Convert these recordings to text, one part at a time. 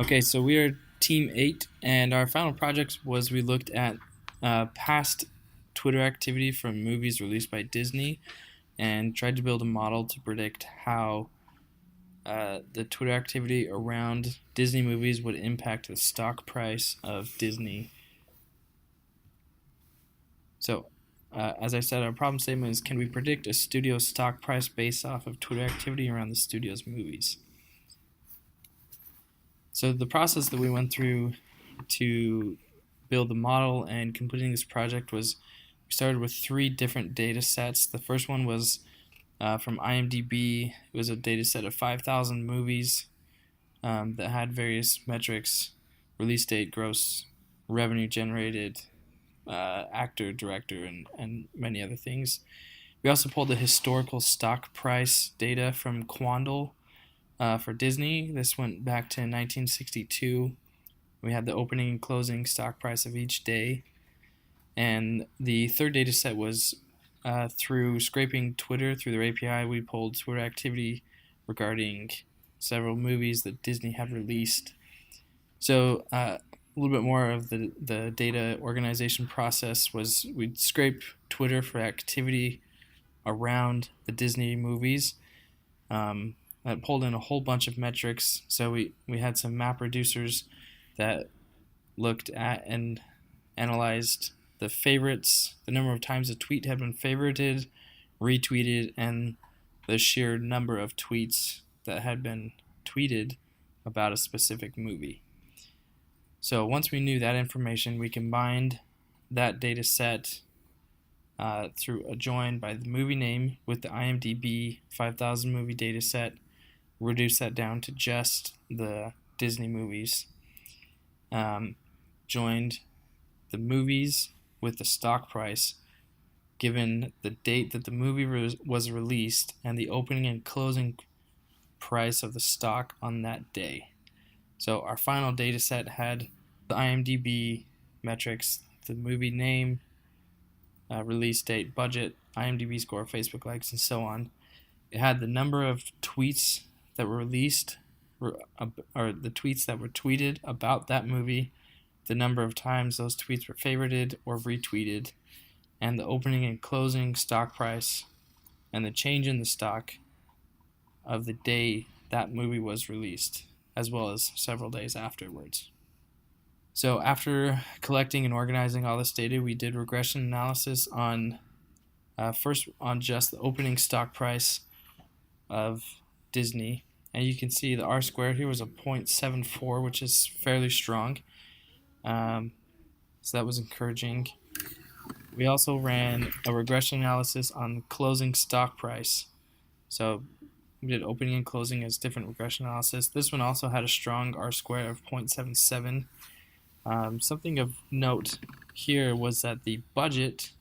Okay, so we are Team 8, and our final project was we looked at past Twitter activity from movies released by Disney and tried to build a model to predict how the Twitter activity around Disney movies would impact the stock price of Disney. So, as I said, our problem statement is, can we predict a studio's stock price based off of Twitter activity around the studio's movies? So the process that we went through to build the model and completing this project was we started with 3 different data sets. The first one was from IMDb. It was a data set of 5,000 movies that had various metrics: release date, gross revenue generated, actor, director, and many other things. We also pulled the historical stock price data from Quandl for Disney. This went back to 1962. We had the opening and closing stock price of each day. And the third data set was through scraping Twitter through their API. We pulled Twitter activity regarding several movies that Disney had released. So a little bit more of the data organization process was we'd scrape Twitter for activity around the Disney movies. That pulled in a whole bunch of metrics. So we had some map reducers that looked at and analyzed the favorites, the number of times a tweet had been favorited, retweeted, and the sheer number of tweets that had been tweeted about a specific movie. So once we knew that information, we combined that data set through a join by the movie name with the IMDb 5,000 movie data set, reduced that down to just the Disney movies, joined the movies with the stock price given the date that the movie was released and the opening and closing price of the stock on that day. So our final data set had the IMDb metrics: the movie name, release date, budget, IMDb score, Facebook likes, and so on. It had the number of tweets that were released, or the tweets that were tweeted about that movie, the number of times those tweets were favorited or retweeted, and the opening and closing stock price, and the change in the stock of the day that movie was released, as well as several days afterwards. So after collecting and organizing all this data, we did regression analysis on first on just the opening stock price of Disney. And you can see the R squared here was a 0.74, which is fairly strong. So that was encouraging. We also ran a regression analysis on closing stock price. So we did opening and closing as different regression analysis. This one also had a strong R squared of 0.77. Something of note here was that the budget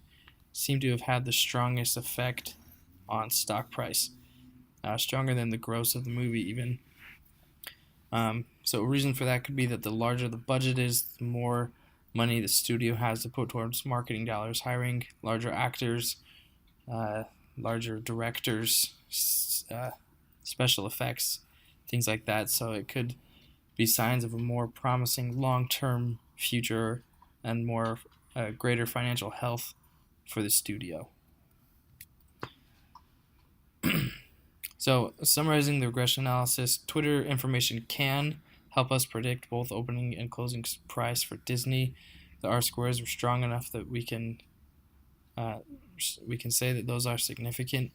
seemed to have had the strongest effect on stock price, stronger than the gross of the movie even. So a reason for that could be that the larger the budget is, the more money the studio has to put towards marketing dollars, hiring larger actors, larger directors, special effects, things like that. So it could be signs of a more promising long-term future and more greater financial health for the studio. So summarizing the regression analysis, Twitter information can help us predict both opening and closing price for Disney. The R squares were strong enough that we can say that those are significant.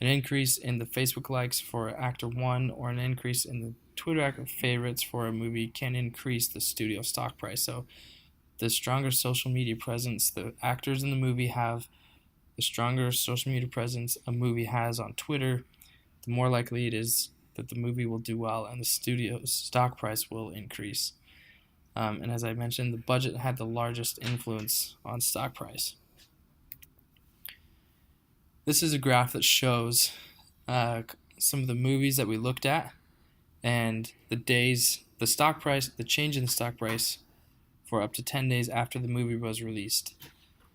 An increase in the Facebook likes for actor 1 or an increase in the Twitter favorites for a movie can increase the studio stock price. So the stronger social media presence the actors in the movie have, the stronger social media presence a movie has on Twitter, the more likely it is that the movie will do well and the studio's stock price will increase. And as I mentioned, the budget had the largest influence on stock price. This is a graph that shows some of the movies that we looked at and the stock price, the change in the stock price for up to 10 days after the movie was released.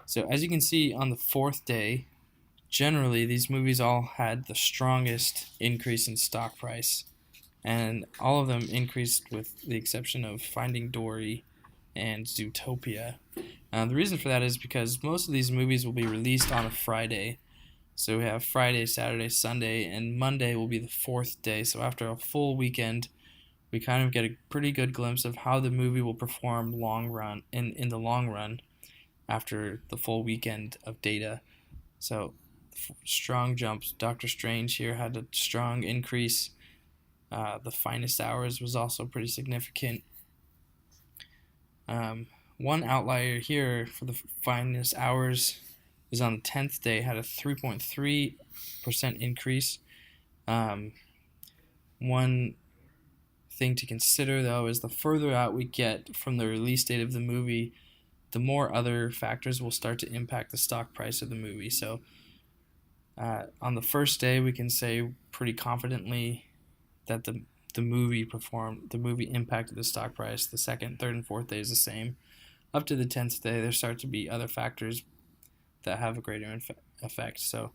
So as you can see on the 4th day, generally these movies all had the strongest increase in stock price, and all of them increased with the exception of Finding Dory and Zootopia. The reason for that is because most of these movies will be released on a Friday. So we have Friday, Saturday, Sunday, and Monday will be the fourth day. So after a full weekend, we kind of get a pretty good glimpse of how the movie will perform in the long run after the full weekend of data. So strong jumps. Doctor Strange here had a strong increase. The Finest Hours was also pretty significant. One outlier here for the Finest Hours is on the 10th day, had a 3.3% increase. One thing to consider, though, is the further out we get from the release date of the movie, the more other factors will start to impact the stock price of the movie. So on the first day, we can say pretty confidently that the movie impacted the stock price. The second, third, and fourth day is the same. Up to the 10th day, there start to be other factors that have a greater effect. So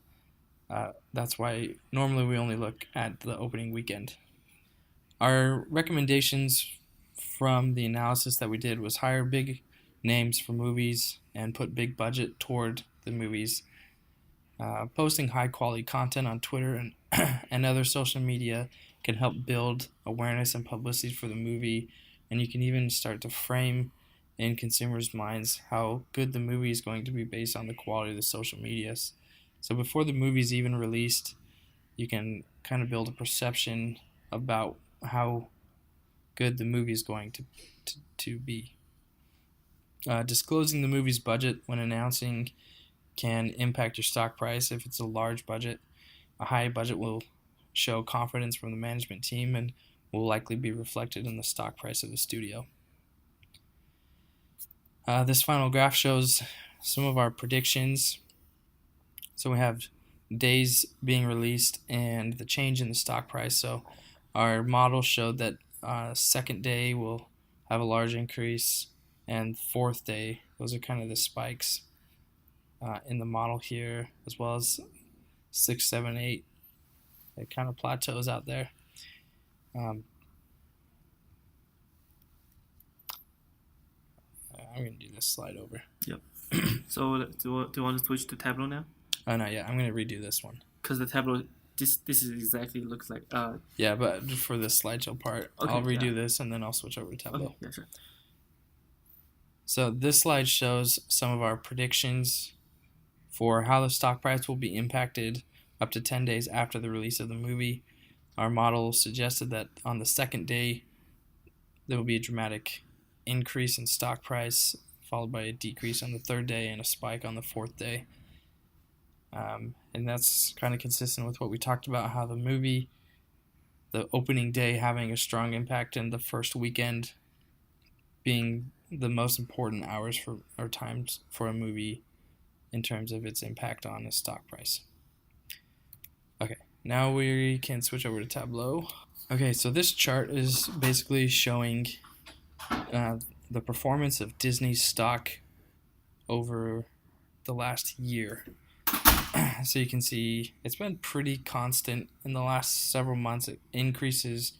that's why normally we only look at the opening weekend. Our recommendations from the analysis that we did was hire big names for movies and put big budget toward the movies. Posting high quality content on Twitter and, and other social media can help build awareness and publicity for the movie, and you can even start to frame in consumers' minds how good the movie is going to be based on the quality of the social medias. So before the movie is even released, you can kind of build a perception about how good the movie is going to be. Disclosing the movie's budget when announcing can impact your stock price. If it's a large budget, a high budget will show confidence from the management team and will likely be reflected in the stock price of the studio. This final graph shows some of our predictions. So we have days being released and the change in the stock price. So our model showed that second day will have a large increase, and fourth day, those are kind of the spikes in the model here, as well as 6, 7, 8. It kind of plateaus out there. I'm going to do this slide over. Yep. So do you want to switch to Tableau now? Oh, no, yeah, I'm going to redo this one. Because the Tableau, this is exactly looks like... Yeah, but for the slideshow part, okay, I'll redo this and then I'll switch over to Tableau. Okay, yeah, sure. So this slide shows some of our predictions for how the stock price will be impacted up to 10 days after the release of the movie. Our model suggested that on the second day, there will be a dramatic increase in stock price, followed by a decrease on the third day and a spike on the fourth day. And that's kind of consistent with what we talked about, how the movie, the opening day having a strong impact and the first weekend being the most important hours for or times for a movie in terms of its impact on the stock price. Okay, now we can switch over to Tableau. Okay, so this chart is basically showing the performance of Disney's stock over the last year. So you can see it's been pretty constant in the last several months. It increases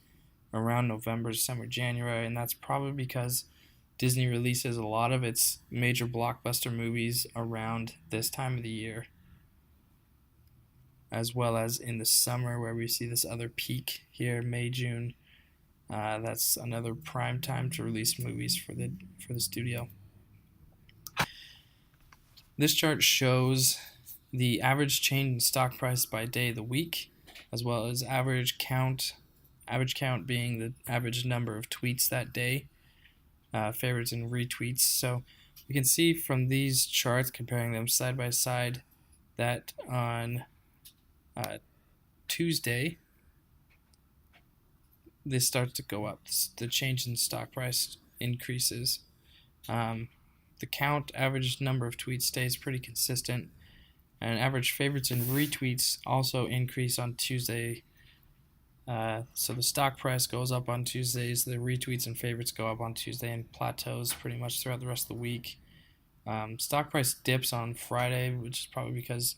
around November, December, January, and that's probably because Disney releases a lot of its major blockbuster movies around this time of the year, as well as in the summer where we see this other peak here, May, June. That's another prime time to release movies for the studio. This chart shows the average change in stock price by day of the week, as well as average count being the average number of tweets that day, favorites and retweets. So we can see from these charts, comparing them side by side, that on Tuesday, this starts to go up. The change in stock price increases. The count, average number of tweets, stays pretty consistent. And average favorites and retweets also increase on Tuesday. So the stock price goes up on Tuesdays, the retweets and favorites go up on Tuesday and plateaus pretty much throughout the rest of the week. Stock price dips on Friday, which is probably because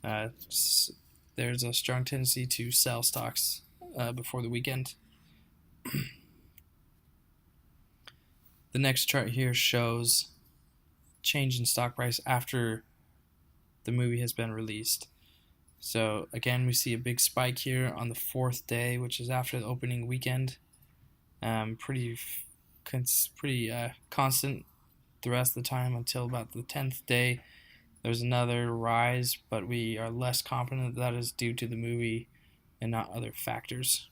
there's a strong tendency to sell stocks before the weekend. The next chart here shows change in stock price after the movie has been released. So again, we see a big spike here on the 4th day, which is after the opening weekend. Pretty constant the rest of the time until about the 10th day. There's another rise, but we are less confident that is due to the movie and not other factors.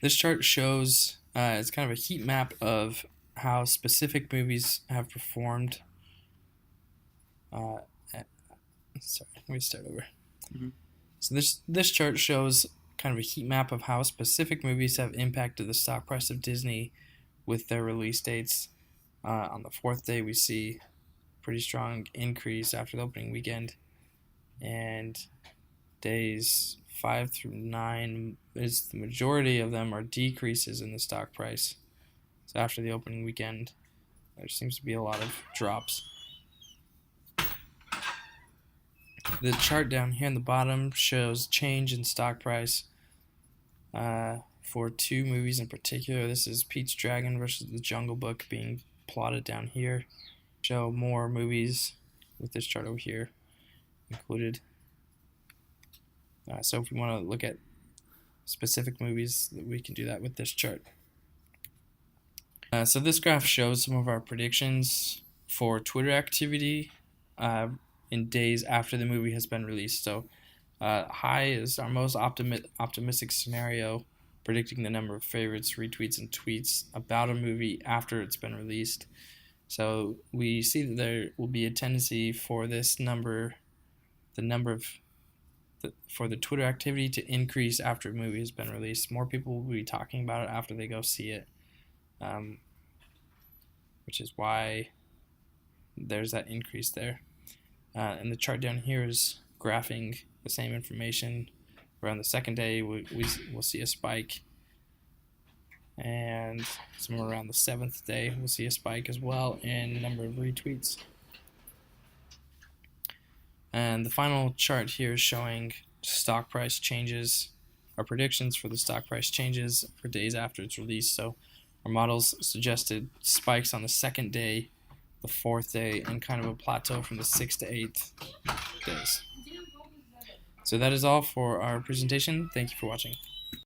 This chart shows it's kind of a heat map of how specific movies have performed. Sorry, let me start over. So this chart shows kind of a heat map of how specific movies have impacted the stock price of Disney with their release dates. On the 4th day, we see pretty strong increase after the opening weekend, and days 5 through 9 is the majority of them are decreases in the stock price. So after the opening weekend, there seems to be a lot of drops. The chart down here in the bottom shows change in stock price for 2 movies in particular. This is Pete's Dragon versus The Jungle Book being plotted down here. Show more movies with this chart over here included. So if we want to look at specific movies, we can do that with this chart. So this graph shows some of our predictions for Twitter activity in days after the movie has been released. So high is our most optimistic scenario, predicting the number of favorites, retweets, and tweets about a movie after it's been released. So we see that there will be a tendency for this number, for the Twitter activity to increase after a movie has been released. More people will be talking about it after they go see it, which is why there's that increase there. And the chart down here is graphing the same information. Around the 2nd day, we'll see a spike, and somewhere around the 7th day, we'll see a spike as well in number of retweets. And the final chart here is showing stock price changes, our predictions for the stock price changes for days after it's released. So our models suggested spikes on the 2nd day, the 4th day, and kind of a plateau from the 6th to 8th days. So that is all for our presentation. Thank you for watching.